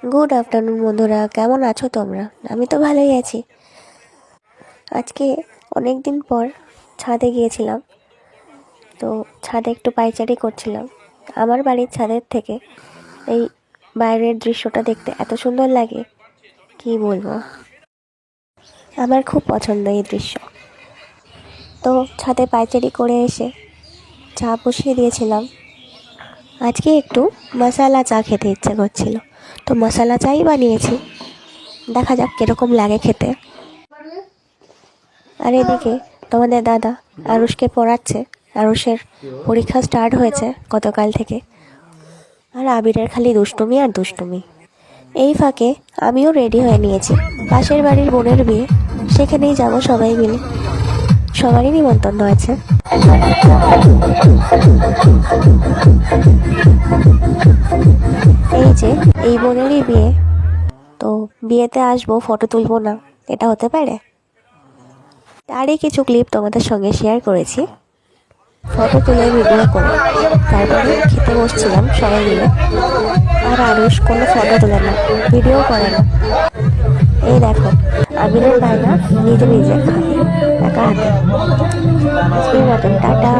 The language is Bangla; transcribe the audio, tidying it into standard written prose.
গুড আফটারনুন বন্ধুরা, কেমন আছো তোমরা? আমি তো ভালোই আছি। আজকে অনেক দিন পর ছাদে গিয়েছিলাম। তো ছাদে একটু পায়চারি করছিলাম। আমার বাড়ির ছাদের থেকে এই বাইরের দৃশ্যটা দেখতে এত সুন্দর লাগে, কি বলবো। আমার খুব পছন্দ এই দৃশ্য। তো ছাদে পায়চারি করে এসে চা বসিয়ে দিয়েছিলাম। আজকে একটু মশালা চা খেতে ইচ্ছে করছিল, তো মশালা চাই বানিয়েছি। দেখা যাক কীরকম লাগে খেতে। আর এদিকে তোমাদের দাদা আরুষকে পড়াচ্ছে। আরুষের পরীক্ষা স্টার্ট হয়েছে গতকাল থেকে। আর আবিরের খালি দুষ্টুমি আর দুষ্টুমি। এই ফাঁকে আমিও রেডি হয়ে নিয়েছি। পাশের বাড়ির বোনের বিয়ে, সেখানেই যাব সবাই মিলে। সবারই নিমন্ত্রণ আছে। এই যে এই বোনেরই বিয়ে, তো বিয়েতে আসবো, ফটো তুলবো না, এটা হতে পারে? তারই কিছু ক্লিপ তোমাদের সঙ্গে শেয়ার করেছি। ফটো তুলে ভিডিও করে তারপরে খেতে বসছিলাম সবাই মিলে। আর আরুষ কোনো ফটো তোলে না, ভিডিও করে না। এই দেখো, আবিরের বায়না নিজে নিজে খাবে একা হাতে। আজকের মতন টাটা।